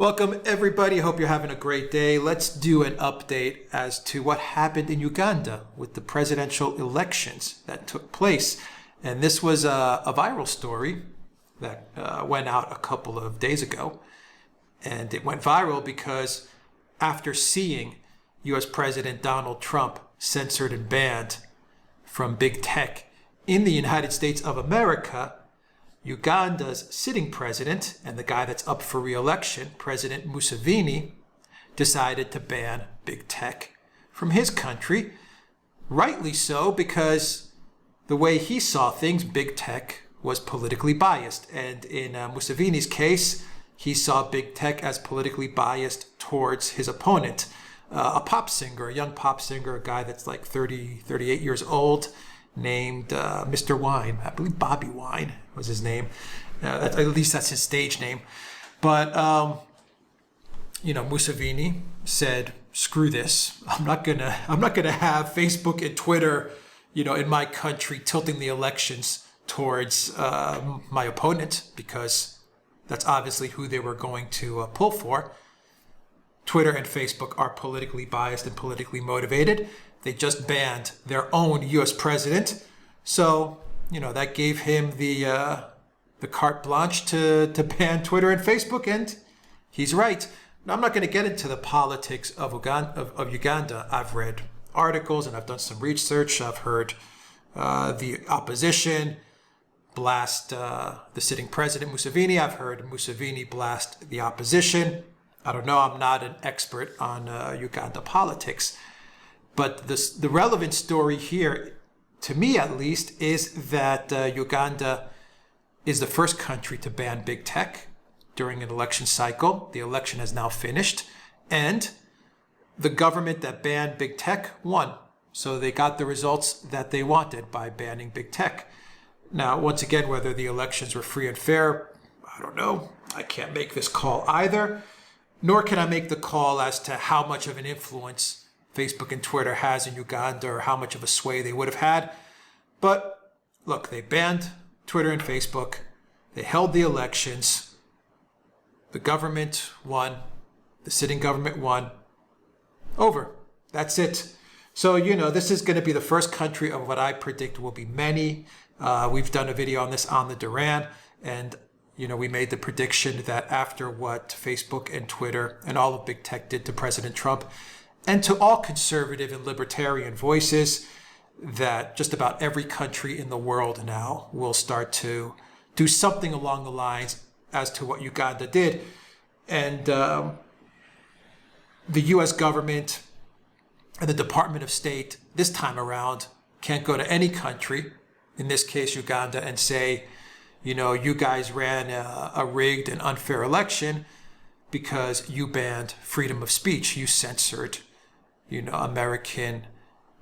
Welcome everybody, hope you're having a great day. Let's do an update as to what happened in Uganda with the presidential elections that took place. And this was a viral story that went out a couple of days ago. And it went viral because after seeing US President Donald Trump censored and banned from big tech in the United States of America, Uganda's sitting president and the guy that's up for re-election, President Museveni, decided to ban big tech from his country. Rightly so, because the way he saw things, big tech was politically biased. And in Museveni's case, he saw big tech as politically biased towards his opponent, a pop singer, a young pop singer, a guy that's like 38 years old, named Mr. Wine. I believe Bobby Wine was his name. At least that's his stage name. But, Museveni said, screw this. I'm not gonna have Facebook and Twitter, in my country tilting the elections towards my opponent, because that's obviously who they were going to pull for. Twitter and Facebook are politically biased and politically motivated. They just banned their own U.S. president. So, that gave him the carte blanche to ban Twitter and Facebook, and he's right. Now, I'm not going to get into the politics of Uganda. I've read articles and I've done some research. I've heard the opposition blast the sitting president, Museveni. I've heard Museveni blast the opposition. I don't know. I'm not an expert on Uganda politics. But the relevant story here, to me at least, is that Uganda is the first country to ban big tech during an election cycle. The election has now finished, and the government that banned big tech won. So they got the results that they wanted by banning big tech. Now, once again, whether the elections were free and fair, I don't know. I can't make this call either, nor can I make the call as to how much of an influence Facebook and Twitter has in Uganda, or how much of a sway they would have had. But look, they banned Twitter and Facebook. They held the elections. The government won. The sitting government won. Over. That's it. So, this is going to be the first country of what I predict will be many. We've done a video on this on the Duran, and we made the prediction that after what Facebook and Twitter and all of big tech did to President Trump, and to all conservative and libertarian voices, that just about every country in the world now will start to do something along the lines as to what Uganda did. And the U.S. government and the Department of State this time around can't go to any country, in this case Uganda, and say, you guys ran a rigged and unfair election because you banned freedom of speech. You censored American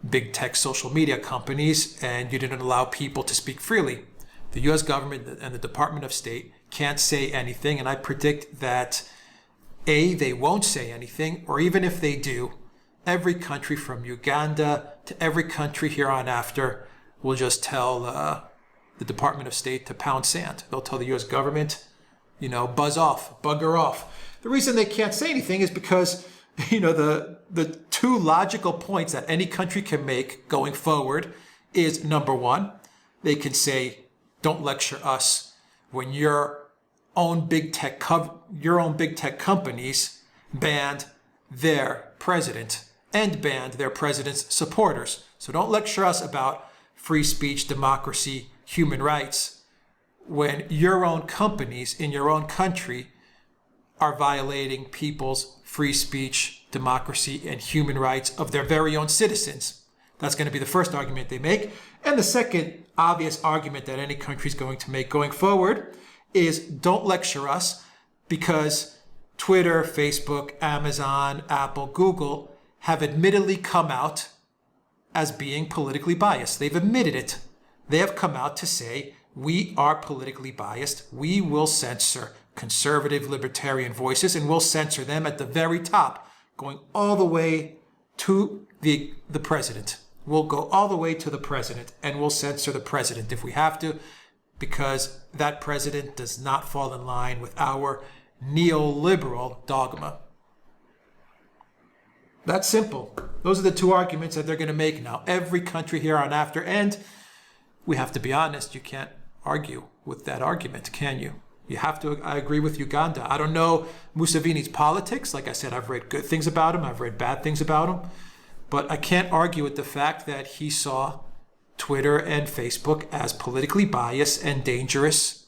big tech social media companies, and you didn't allow people to speak freely. The U.S. government and the Department of State can't say anything, and I predict that they won't say anything, or even if they do, every country from Uganda to every country here on after will just tell the Department of State to pound sand. They'll tell the U.S. government, buzz off, bugger off. The reason they can't say anything is because the two logical points that any country can make going forward is, number one, they can say, don't lecture us when your own big tech companies banned their president and banned their president's supporters. So don't lecture us about free speech, democracy, human rights, when your own companies in your own country are violating people's free speech, democracy, and human rights of their very own citizens. That's going to be the first argument they make. And the second obvious argument that any country is going to make going forward is, don't lecture us, because Twitter, Facebook, Amazon, Apple, Google have admittedly come out as being politically biased. They've admitted it. They have come out to say, we are politically biased. We will censor conservative libertarian voices, and we'll censor them at the very top, going all the way to the president. We'll go all the way to the president, and we'll censor the president if we have to, because that president does not fall in line with our neoliberal dogma. That's simple. Those are the two arguments that they're going to make now. Every country here on after, and we have to be honest, you can't argue with that argument, can you? You have to. I agree with Uganda. I don't know Museveni's politics. Like I said, I've read good things about him. I've read bad things about him. But I can't argue with the fact that he saw Twitter and Facebook as politically biased and dangerous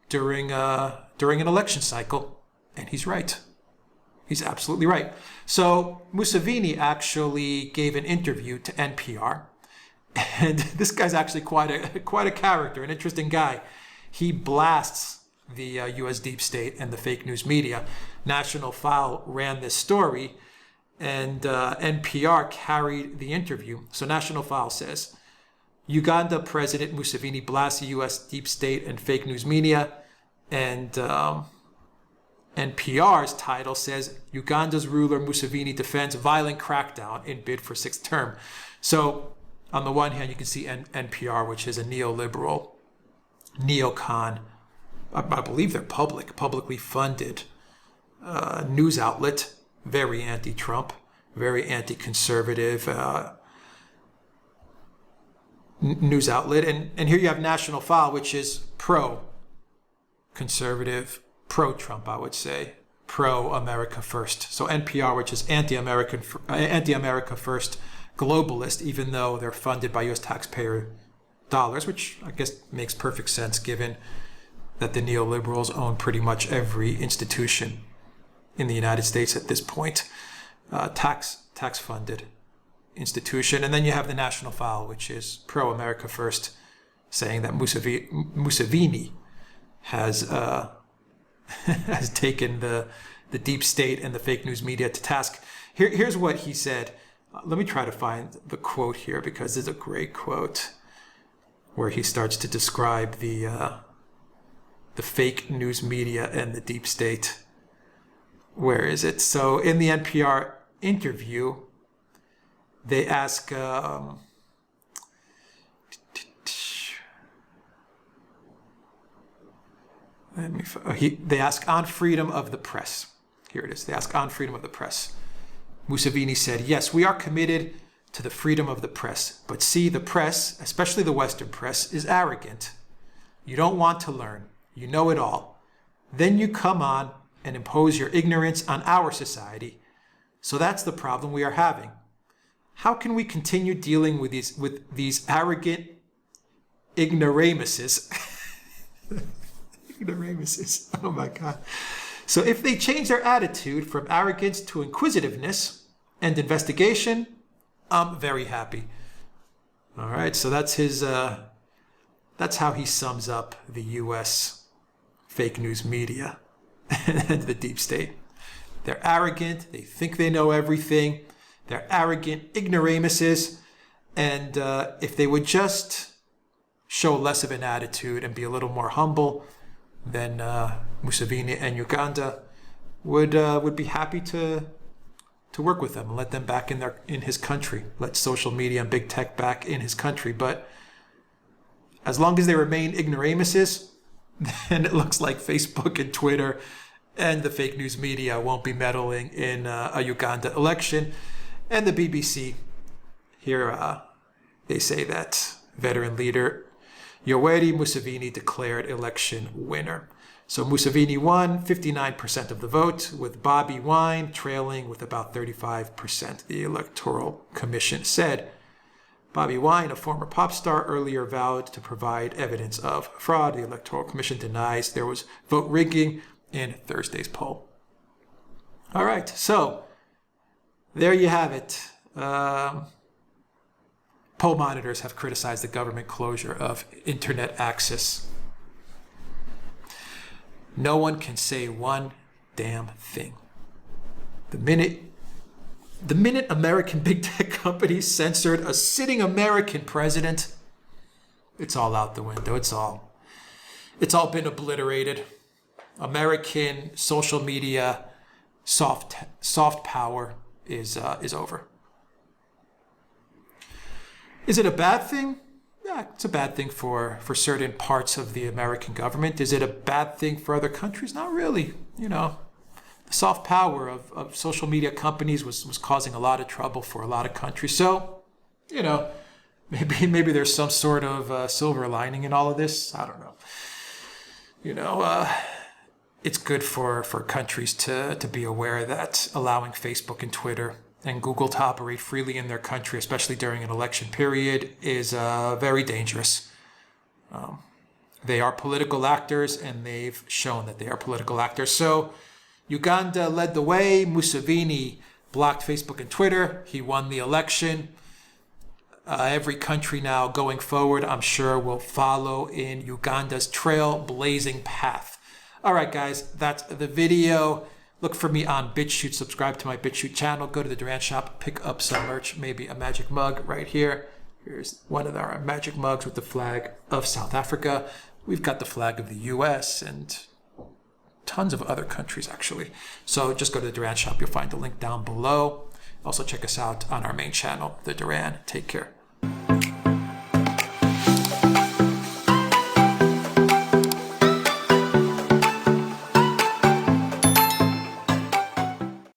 during an election cycle. And he's right. He's absolutely right. So Museveni actually gave an interview to NPR. And this guy's actually quite a character, an interesting guy. He blasts the U.S. deep state and the fake news media. National File ran this story, and NPR carried the interview. So National File says, Uganda President Museveni blasts the U.S. deep state and fake news media. And NPR's title says, Uganda's ruler Museveni defends violent crackdown in bid for sixth term. So on the one hand, you can see NPR, which is a neoliberal, neocon, I believe they're publicly funded news outlet, very anti-Trump, very anti-conservative news outlet. And here you have National File, which is pro-conservative, pro-Trump, I would say, pro-America First. So NPR, which is anti-America First, globalist, even though they're funded by U.S. taxpayer dollars, which I guess makes perfect sense given that the neoliberals own pretty much every institution in the United States at this point, tax-funded institution. And then you have the National File, which is pro-America First, saying that Museveni has has taken the deep state and the fake news media to task. Here's what he said. Let me try to find the quote here, because there's a great quote where he starts to describe the fake news media and the deep state. Where is it? So in the NPR interview, they ask, they ask on freedom of the press. Here it is. They ask on freedom of the press. Museveni said, yes, we are committed to the freedom of the press. But see, the press, especially the Western press, is arrogant. You don't want to learn. You know it all. Then you come on and impose your ignorance on our society. So that's the problem we are having. How can we continue dealing with these arrogant ignoramuses? Ignoramuses. Oh my God. So if they change their attitude from arrogance to inquisitiveness and investigation, I'm very happy. All right. So that's that's how he sums up the U.S. fake news media and the deep state. They're arrogant. They think they know everything. They're arrogant ignoramuses. And if they would just show less of an attitude and be a little more humble, then Museveni and Uganda would be happy to work with them and let them back in his country, let social media and big tech back in his country. But as long as they remain ignoramuses, then it looks like Facebook and Twitter and the fake news media won't be meddling in a Uganda election. And the BBC here, they say that veteran leader Yoweri Museveni declared election winner. So Museveni won 59% of the vote, with Bobi Wine trailing with about 35%, the Electoral Commission said. Bobi Wine, a former pop star, earlier vowed to provide evidence of fraud. The Electoral Commission denies there was vote rigging in Thursday's poll. All right, so there you have it. Poll monitors have criticized the government closure of internet access. No one can say one damn thing. The minute American big tech companies censored a sitting American president, it's all out the window. It's all been obliterated. American social media soft power is over. Is it a bad thing? yeah, it's a bad thing for certain parts of the American government. Is it a bad thing for other countries? Not really. The soft power of social media companies was causing a lot of trouble for a lot of countries. So, maybe there's some sort of silver lining in all of this. I don't know. It's good for countries to be aware that allowing Facebook and Twitter and Google to operate freely in their country, especially during an election period, is very dangerous. They are political actors, and they've shown that they are political actors. So Uganda led the way. Museveni blocked Facebook and Twitter. He won the election. Every country now going forward, I'm sure, will follow in Uganda's trailblazing path. All right, guys, that's the video. Look for me on BitChute. Subscribe to my BitChute channel. Go to the Duran shop. Pick up some merch, maybe a magic mug right here. Here's one of our magic mugs with the flag of South Africa. We've got the flag of the US and tons of other countries, actually. So just go to the Duran shop. You'll find the link down below. Also, check us out on our main channel, The Duran. Take care.